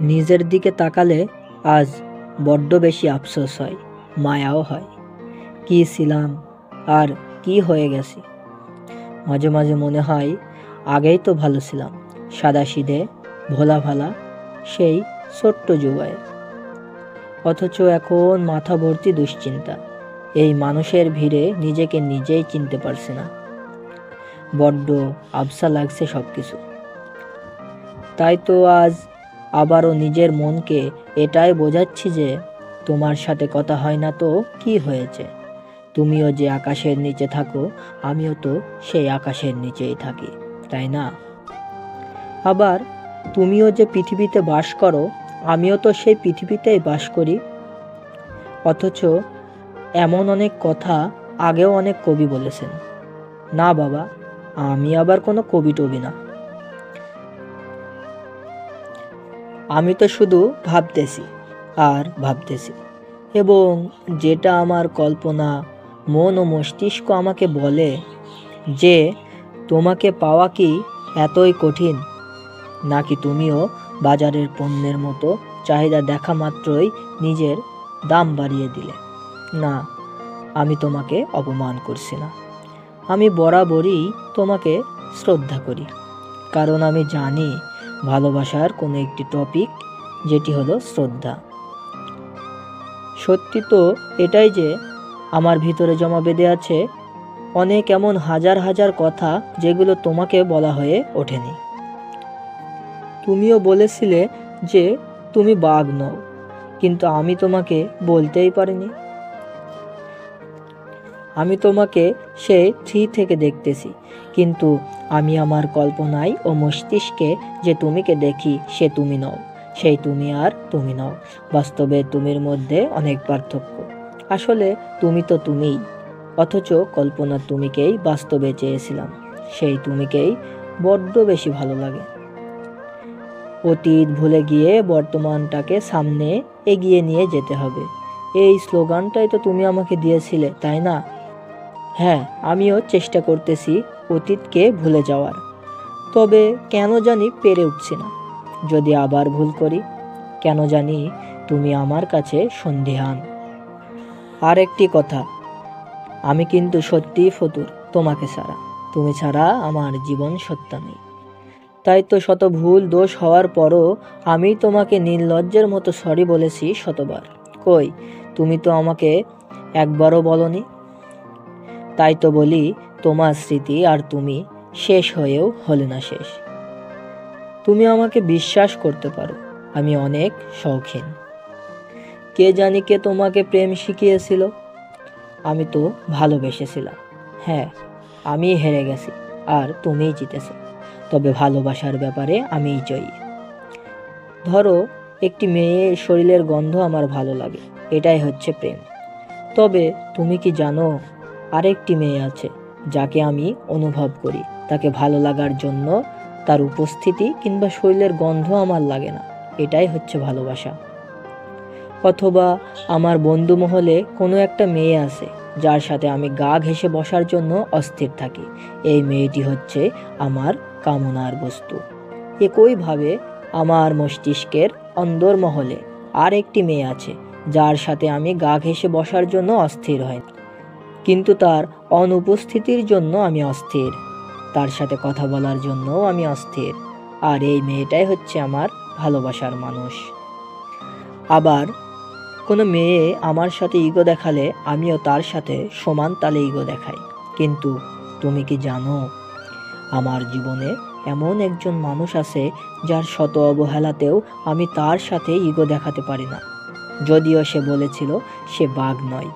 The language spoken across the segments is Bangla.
নিজের দিকে তাকালে আজ বড্ড বেশি আফসোস হয়, মায়াও হয়। কি ছিলাম আর কি হয়ে গেছি। মাঝে মাঝে মনে হয় আগেই তো ভালো ছিলাম, সাদাসিধে ভোলা ভালা সেই ছোট্ট যুবায়। অথচ এখন মাথা ভর্তি দুশ্চিন্তা। এই মানুষের ভিড়ে নিজেকে নিজেই চিনতে পারছি না। বড্ড আবসা লাগছে সব কিছু। তাই তো আজ আবারও নিজের মনকে এটাই বোঝাচ্ছি যে তোমার সাথে কথা হয় না তো কি হয়েছে। তুমিও যে আকাশের নিচে থাকো, আমিও তো সেই আকাশের নিচেই থাকি, তাই না? আবার তুমিও যে পৃথিবীতে বাস করো, আমিও তো সেই পৃথিবীতেই বাস করি। অথচ এমন অনেক কথা আগেও অনেক কবি বলেছেন। না বাবা, আমি আবার কোনো কবি টবি না। আমি তো শুধু ভাবতেছি আর ভাবতেছি, এবং যেটা আমার কল্পনা, মন ও মস্তিষ্ক আমাকে বলে যে তোমাকে পাওয়া কি এতই কঠিন, নাকি তুমিও বাজারের পণ্যের মতো চাহিদা দেখা মাত্রই নিজের দাম বাড়িয়ে দিলে। না, আমি তোমাকে অপমান করছি না। আমি বরাবরই তোমাকে শ্রদ্ধা করি, কারণ আমি জানি ভালোবাসার কোনো একটি টপিক, যেটি হলো শ্রদ্ধা। সত্যি তো এটাই যে আমার ভিতরে জমা বেঁধে আছে অনেক এমন হাজার হাজার কথা যেগুলো তোমাকে বলা হয়ে ওঠেনি। তুমিও বলেছিলে যে তুমি বাঘ নও, কিন্তু আমি তোমাকে বলতেই পারিনি। আমি তোমাকে সেই 3 থেকে দেখতেছি, কিন্তু আমি আমার কল্পনায় ও মস্তিষ্কে যে তুমিকে দেখি সে তুমি নও, সেই তুমি আর তুমি নও। বাস্তবে তুমির মধ্যে অনেক পার্থক্য। আসলে তুমি তো তুমিই, অথচ কল্পনার তুমিকেই বাস্তবে চেয়েছিলাম। সেই তুমিকেই বড্ড বেশি ভালো লাগে। অতীত ভুলে গিয়ে বর্তমানটাকে সামনে এগিয়ে নিয়ে যেতে হবে, এই স্লোগানটাই তো তুমি আমাকে দিয়েছিলে, তাই না? হ্যাঁ, আমিও চেষ্টা করতেছি অতীতকে ভুলে যাওয়ার, তবে কেন জানি পেরে উঠছি না। যদি আবার ভুল করি, কেন জানি তুমি আমার কাছে সন্দিহান। আর একটি কথা, আমি কিন্তু সত্যিই ফতুর তোমাকে ছাড়া। তুমি ছাড়া আমার জীবন সত্য নেই। তাই তো শত ভুল দোষ হওয়ার পরও আমি তোমাকে নির্লজ্জের মতো সরি বলেছি শতবার। কই, তুমি তো আমাকে একবারও বলনি। তাই তো বলি, তোমার স্মৃতি আর তুমি শেষ হয়েও হলে না শেষ। তুমি আমাকে বিশ্বাস করতে পারো, আমি অনেক শৌখিন। কে জানি কে তোমাকে প্রেম শিখিয়েছিল। আমি তো ভালোবেসেছিলাম। হ্যাঁ, আমি হেরে গেছি আর তুমিই জিতেছো, তবে ভালোবাসার ব্যাপারে আমিই জয়ী। ধরো, একটি মেয়ের শরীরের গন্ধ আমার ভালো লাগে, এটাই হচ্ছে প্রেম। তবে তুমি কি জানো, আরেকটি মেয়ে আছে যাকে আমি অনুভব করি, তাকে ভালো লাগার জন্য তার উপস্থিতি কিংবা শরীরের গন্ধ আমার লাগে না, এটাই হচ্ছে ভালোবাসা। অথবা আমার বন্ধু মহলে কোনো একটা মেয়ে আছে যার সাথে আমি গা ঘেঁষে বসার জন্য অস্থির থাকি, এই মেয়েটি হচ্ছে আমার কামনার বস্তু। একইভাবে আমার মস্তিষ্কের অন্দরমহলে আর একটি মেয়ে আছে যার সাথে আমি গা ঘেঁষে বসার জন্য অস্থির হই, কিন্তু তার অনুপস্থিতির জন্য আমি অস্থির, তার সাথে কথা বলার জন্যও আমি অস্থির। আর এই মেয়েটাই হচ্ছে আমার ভালোবাসার মানুষ। আবার কোনো মেয়ে আমার সাথে ইগো দেখালে আমিও তার সাথে সমান তালে ইগো দেখাই। কিন্তু তুমি কি জানো, আমার জীবনে এমন একজন মানুষ আছে যার শত অবহেলাতেও আমি তার সাথে ইগো দেখাতে পারি না, যদিও সে বলেছিল সে বাঘ নয়।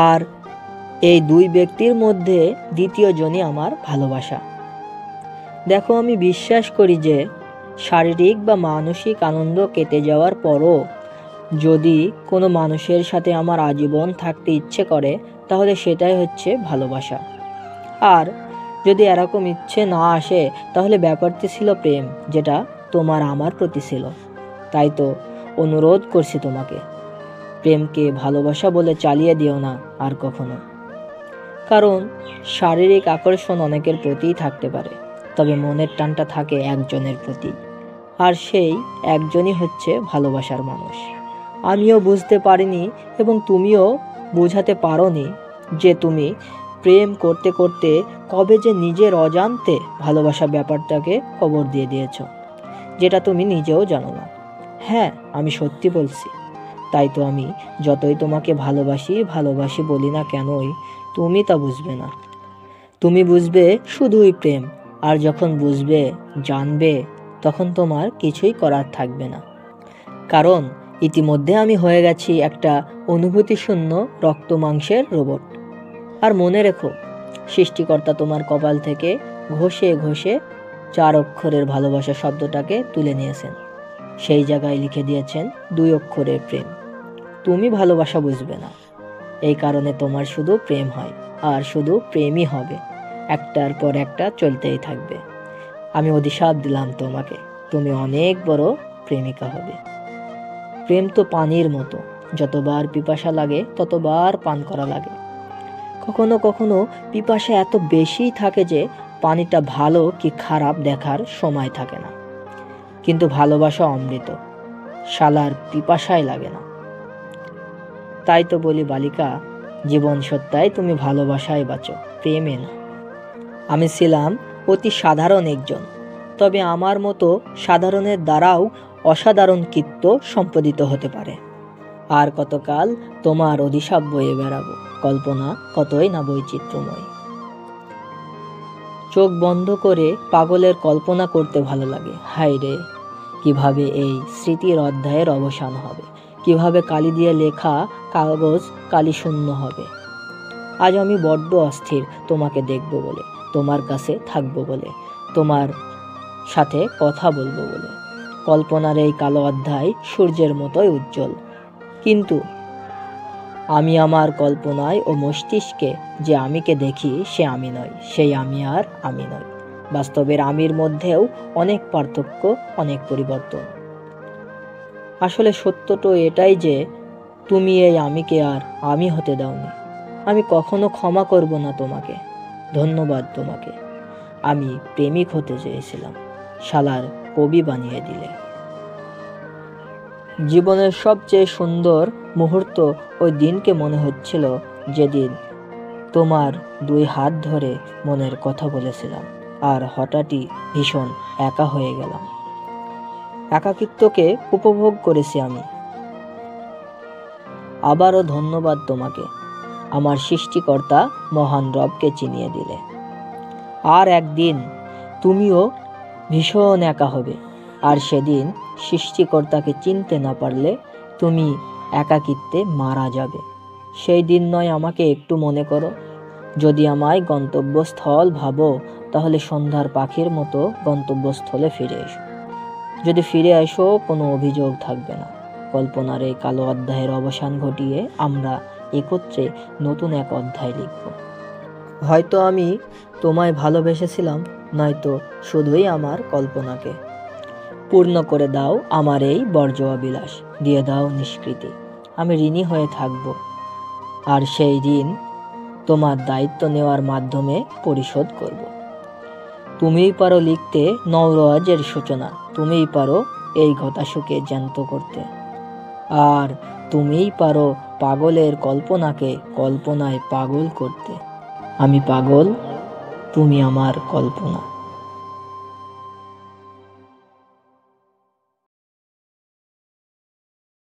আর এই 2 ব্যক্তির মধ্যে দ্বিতীয় জনই আমার ভালোবাসা। দেখো, আমি বিশ্বাস করি যে শারীরিক বা মানসিক আনন্দ কেটে যাওয়ার পরও যদি কোনো মানুষের সাথে আমার আজীবন থাকতে ইচ্ছে করে, তাহলে সেটাই হচ্ছে ভালোবাসা। আর যদি এরকম ইচ্ছে না আসে, তাহলে ব্যাপারটি ছিল প্রেম, যেটা তোমার আমার প্রতি ছিল। তাই তো অনুরোধ করছি তোমাকে, প্রেমকে ভালোবাসা বলে চালিয়ে দিও না আর কখনো। কারণ শারীরিক আকর্ষণ অনেকের প্রতিই থাকতে পারে, তবে মনের টানটা থাকে একজনের প্রতি, আর সেই একজনই হচ্ছে ভালোবাসার মানুষ। আমিও বুঝতে পারিনি এবং তুমিও বোঝাতে পারোনি যে তুমি প্রেম করতে করতে কবে যে নিজের অজান্তে ভালোবাসা ব্যাপারটাকে কবর দিয়ে দিয়েছ, যেটা তুমি নিজেও জানো না। হ্যাঁ, আমি সত্যি বলছি। তাই তো আমি যতই তোমাকে ভালোবাসি ভালোবাসি বলি না কেনই, তুমি তা বুঝবে না। তুমি বুঝবে শুধুই প্রেম, আর যখন বুঝবে, জানবে, তখন তোমার কিছুই করার থাকবে না। কারণ ইতিমধ্যে আমি হয়ে গেছি একটা অনুভূতিশূন্য রক্ত মাংসের রোবট। আর মনে রেখো, সৃষ্টিকর্তা তোমার কপাল থেকে ঘষে ঘষে 4 অক্ষরের ভালোবাসা শব্দটাকে তুলে নিয়েছেন। সেই জায়গায় লিখে দিয়েছেন 2 অক্ষরের প্রেম। তুমি ভালোবাসা বুঝবে না, এই কারণে তোমার শুধু প্রেম হয়, আর শুধু প্রেমই হবে, একটার পর একটা চলতেই থাকবে। আমি অভিশাপ দিলাম তোমাকে, তুমি অনেক বড় প্রেমিকা হবে। প্রেম তো পানির মতো, যতবার পিপাসা লাগে ততবার পান করা লাগে। কখনো কখনো পিপাসা এত বেশি থাকে যে পানিটা ভালো কি খারাপ দেখার সময় থাকে না। কিন্তু ভালোবাসা অমৃত, শালার পিপাসাই লাগে না। তাই তো বলি বালিকা, জীবন সত্যায় তুমি ভালোবাসায় বাঁচো, প্রেমে না। আমি ছিলাম অতি সাধারণ একজন, তবে আমার মতো সাধারণের দ্বারাও অসাধারণ কৃত্য সম্পাদিত হতে পারে। আর কতকাল তোমার অভিশাপ বয়ে বেড়াবো, কল্পনা কতই না বৈচিত্র্যময়। চোখ বন্ধ করে পাগলের কল্পনা করতে ভালো লাগে। হায় রে, কিভাবে এই স্মৃতির অধ্যায়ের অবসান হবে, কিভাবে কালি দিয়ে লেখা কাগজ কালি শূন্য হবে। আজ আমি বড্ড অস্থির তোমাকে দেখব বলে, তোমার কাছে থাকবো বলে, তোমার সাথে কথা বলবো বলে। কল্পনার এই কালো অধ্যায় সূর্যের মতোই উজ্জ্বল, কিন্তু আমি আমার কল্পনায় ও মস্তিষ্কে যে আমিকে দেখি সে আমি নই, সেই আমি আর আমি নই। বাস্তবের আমির মধ্যেও অনেক পার্থক্য, অনেক পরিবর্তন। আসলে সত্য তো এটাই যে তুমি এই আমিকে আর আমি হতে দাওনি। আমি কখনো ক্ষমা করব না তোমাকে। ধন্যবাদ তোমাকে। আমি প্রেমিক হতে চেয়েছিলাম, শালার কবি বানিয়ে দিলে। জীবনের সবচেয়ে সুন্দর মুহূর্ত ওই দিনকে মনে হচ্ছিল যেদিন তোমার 2 হাত ধরে মনের কথা বলেছিলাম, আর হঠাৎই ভীষণ একা হয়ে গেলাম। একাকিত্বকে উপভোগ করেছি আমি। আবারও ধন্যবাদ তোমাকে, আমার সৃষ্টিকর্তা মহান রবকে চিনিয়ে দিলে। আর একদিন তুমিও ভীষণ একা হবে, আর সেদিন সৃষ্টিকর্তাকে চিনতে না পারলে তুমি একাকিত্বে মারা যাবে। সেই দিন নয় আমাকে একটু মনে করো। যদি আমায় গন্তব্যস্থল ভাবো, তাহলে সন্ধ্যার পাখির মতো গন্তব্যস্থলে ফিরে এসো। যদি ফিরে আসো, কোনো অভিযোগ থাকবে না। কল্পনার এই কালো অধ্যায়ের অবসান ঘটিয়ে আমরা একত্রে নতুন এক অধ্যায় লিখব। হয়তো আমি তোমায় ভালোবেসেছিলাম, নয়তো শুধুই আমার কল্পনাকে। পূর্ণ করে দাও আমার এই বর্জ্য অবিলাস, দিয়ে দাও নিষ্কৃতি। আমি ঋণী হয়ে থাকব, আর সেই ঋণ তোমার দায়িত্ব নেওয়ার মাধ্যমে পরিশোধ করব। তুমিই পারো লিখতে নওরোয়াজের সূচনা, তুমিই পারো এই ঘটাশুকে জ্যান্ত করতে, আর তুমিই পারো পাগলের কল্পনাকে কল্পনায় পাগল করতে। আমি পাগল, তুমি আমার কল্পনা।